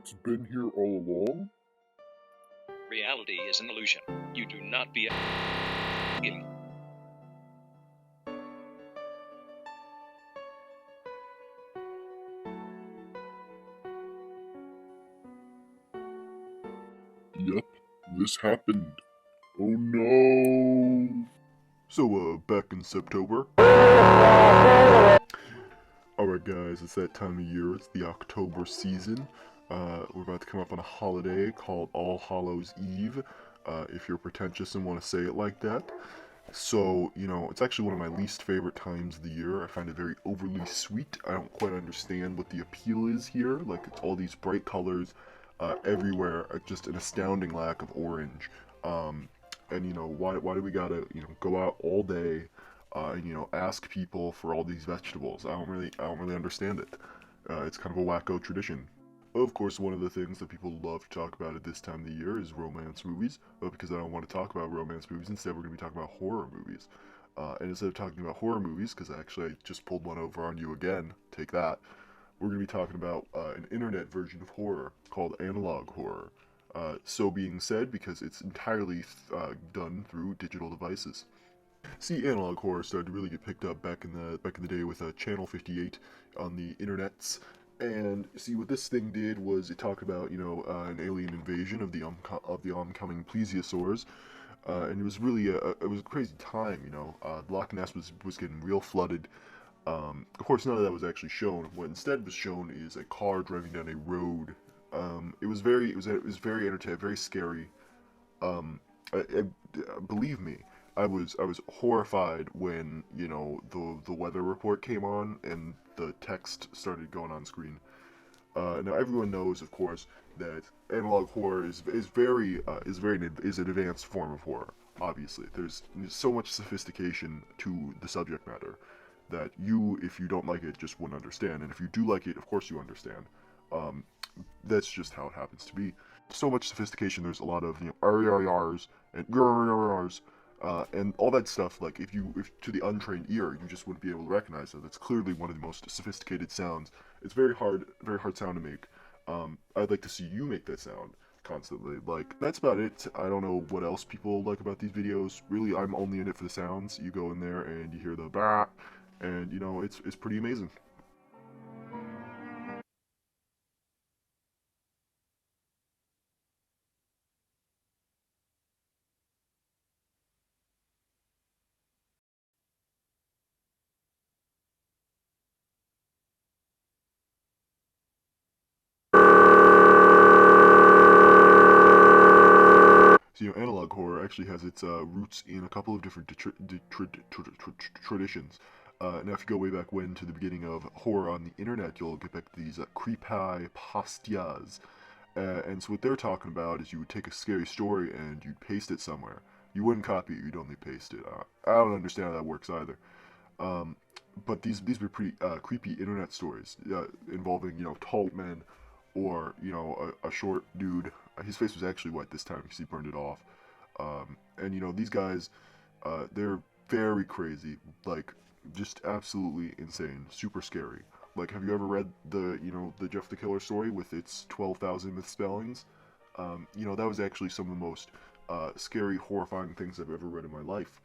It's been here all along? Reality is an illusion. You do not be a Yep, this happened. Oh no! So, back in September. Alright guys, it's that time of year, it's the October season. We're about to come up on a holiday called All Hallows Eve, if you're pretentious and want to say it like that. So, it's actually one of my least favorite times of the year. I find it very overly sweet. I don't quite understand what the appeal is here. Like, it's all these bright colors everywhere, just an astounding lack of orange. And why do we gotta, go out all day and ask people for all these vegetables? I don't really understand it. It's kind of a wacko tradition. Of course, one of the things that people love to talk about at this time of the year is romance movies, but because I don't want to talk about romance movies, instead we're going to be talking about horror movies. And instead of talking about horror movies, because I just pulled one over on you again, take that, we're going to be talking about an internet version of horror called Analogue horror. So being said, because it's entirely done through digital devices. See, analog horror started to really get picked up back in the day with Channel 58 on the internets. And see, what this thing did was it talked about an alien invasion of the oncoming plesiosaurs, and it was really it was a crazy time. Loch Ness was getting real flooded. Of course, none of that was actually shown. What instead was shown is a car driving down a road. It was very entertaining, very scary. Believe me, I was horrified when the weather report came on and the text started going on screen. Now everyone knows, of course, that analog horror is an advanced form of horror. Obviously, there's so much sophistication to the subject matter that if you don't like it, just wouldn't understand, and if you do like it, of course you understand. Um, that's just how it happens to be. So much sophistication. There's a lot of RRRs and RRRs, and all that stuff. Like if to the untrained ear, you just wouldn't be able to recognize it. That's clearly one of the most sophisticated sounds. It's very hard sound to make. I'd like to see you make that sound constantly. Like that's about it. I don't know what else people like about these videos. Really, I'm only in it for the sounds. You go in there and you hear the bah, and it's pretty amazing. So, analog horror actually has its roots in a couple of different traditions. Now, if you go way back when to the beginning of horror on the internet, you'll get back to these creepypastas. And so what they're talking about is you would take a scary story and you'd paste it somewhere. You wouldn't copy it, you'd only paste it. I don't understand how that works either. Um, but these were pretty creepy internet stories involving tall men or a short dude. His face was actually white this time because he burned it off. And these guys, they're very crazy, like just absolutely insane, super scary. Like, have you ever read the Jeff the Killer story with its 12,000 misspellings? That was actually some of the most scary, horrifying things I've ever read in my life.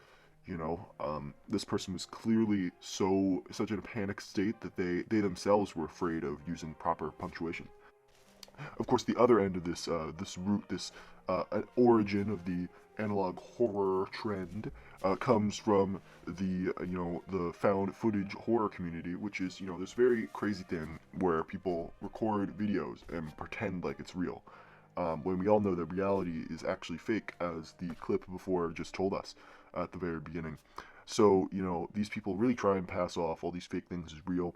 This person was clearly such in a panic state that they themselves were afraid of using proper punctuation. Of course, the other end of this origin of the analog horror trend comes from the found footage horror community, which is this very crazy thing where people record videos and pretend like it's real, when we all know that reality is actually fake, as the clip before just told us at the very beginning. So these people really try and pass off all these fake things as real,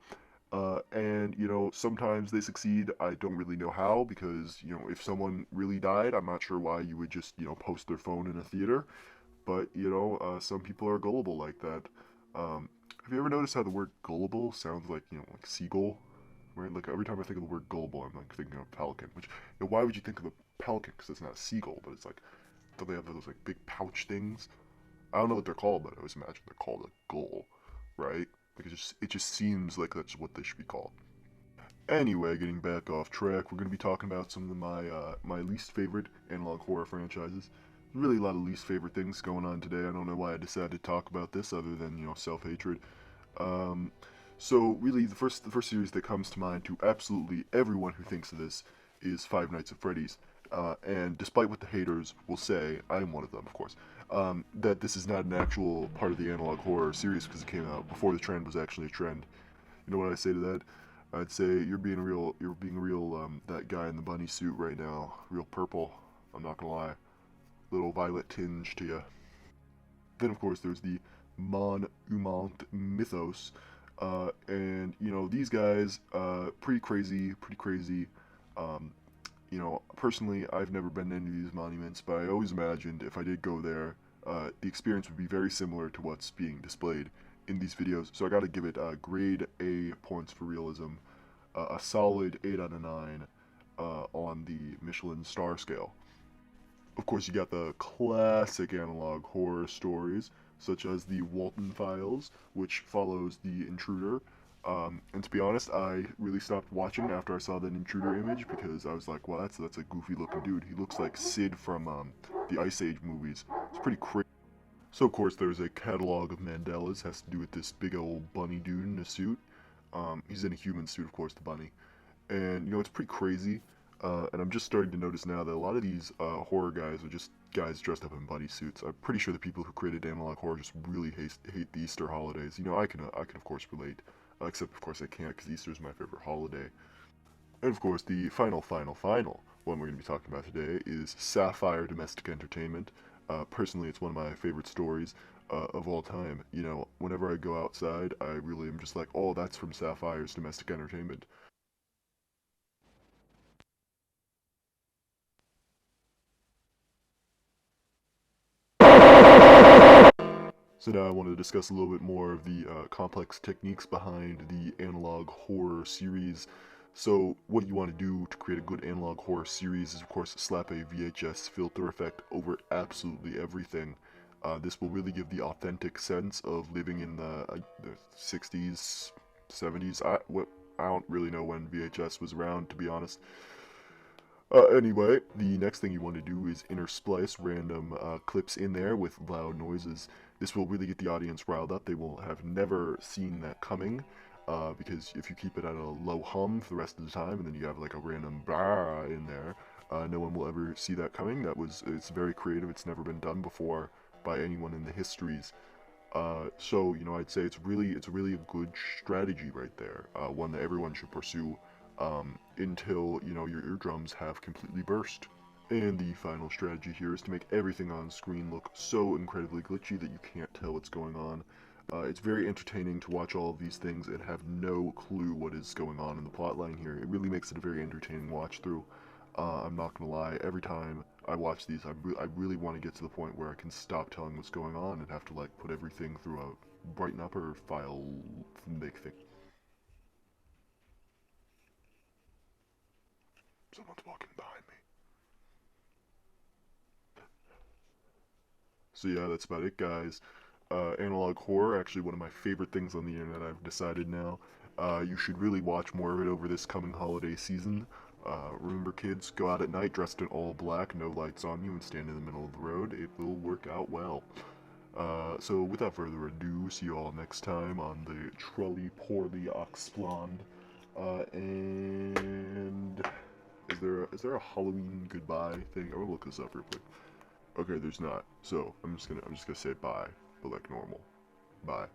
and sometimes they succeed. I don't really know how, because if someone really died, I'm not sure why you would just post their phone in a theater. But some people are gullible like that. Have you ever noticed how the word gullible sounds like seagull? Right? Like every time I think of the word gullible, I'm like thinking of pelican. Which why would you think of a pelican? Because it's not a seagull, but it's like, don't they have those like big pouch things? I don't know what they're called, but I always imagine they're called a gull, right? Like it just seems like that's what they should be called. Anyway, getting back off track, we're going to be talking about some of my least favorite analog horror franchises. Really a lot of least favorite things going on today. I don't know why I decided to talk about this other than, self-hatred. Um, so really the first series that comes to mind to absolutely everyone who thinks of this is Five Nights at Freddy's. And despite what the haters will say, I am one of them, of course, that this is not an actual part of the analog horror series because it came out before the trend was actually a trend. You know what I say to that? I'd say you're being real, that guy in the bunny suit right now. Real purple. I'm not gonna lie. Little violet tinge to you. Then, of course, there's the Mon Umont mythos. And, these guys, pretty crazy, pretty crazy. Um, personally, I've never been to any of these monuments, but I always imagined if I did go there, the experience would be very similar to what's being displayed in these videos. So I gotta give it grade A points for realism, a solid 8 out of 9 on the Michelin star scale. Of course, you got the classic analog horror stories, such as the Walton Files, which follows the intruder. And to be honest, I really stopped watching after I saw that intruder image because I was like, well, that's a goofy looking dude. He looks like Sid from the Ice Age movies. It's pretty crazy. So of course there's a catalog of Mandelas. Has to do with this big old bunny dude in a suit. He's in a human suit, of course, the bunny. And it's pretty crazy. And I'm just starting to notice now that a lot of these horror guys are just guys dressed up in bunny suits. I'm pretty sure the people who created analog horror just really hate the Easter holidays. I can of course relate, except of course I can't because Easter is my favorite holiday. And of course, the final one we're going to be talking about today is Sapphire Domestic Entertainment. Personally, it's one of my favorite stories of all time. Whenever I go outside, I really am just like, oh, that's from Sapphire's Domestic Entertainment. So now I want to discuss a little bit more of the complex techniques behind the analog horror series. So what you want to do to create a good analog horror series is of course slap a VHS filter effect over absolutely everything. This will really give the authentic sense of living in the 60s, 70s. I don't really know when VHS was around, to be honest. Anyway, the next thing you want to do is intersplice random clips in there with loud noises. This will really get the audience riled up. They will have never seen that coming, because if you keep it at a low hum for the rest of the time, and then you have like a random bah in there, no one will ever see that coming. It's very creative. It's never been done before by anyone in the histories. So I'd say it's really a good strategy right there, one that everyone should pursue until your eardrums have completely burst. And the final strategy here is to make everything on screen look so incredibly glitchy that you can't tell what's going on. It's very entertaining to watch all of these things and have no clue what is going on in the plotline here. It really makes it a very entertaining watch through. I'm not gonna lie, every time I watch these, I really want to get to the point where I can stop telling what's going on and have to like put everything through a brighten up or file make thing. Someone's walking behind me. So yeah, that's about it, guys. Analog horror, actually one of my favorite things on the internet. I've decided now. You should really watch more of it over this coming holiday season. Remember, kids, go out at night dressed in all black, no lights on you, and stand in the middle of the road. It will work out well. So without further ado, see you all next time on the Trolley Poorly Oxblonde. And is there a Halloween goodbye thing? I will look this up real quick. Okay, there's not. So I'm just gonna say bye, but like normal. Bye.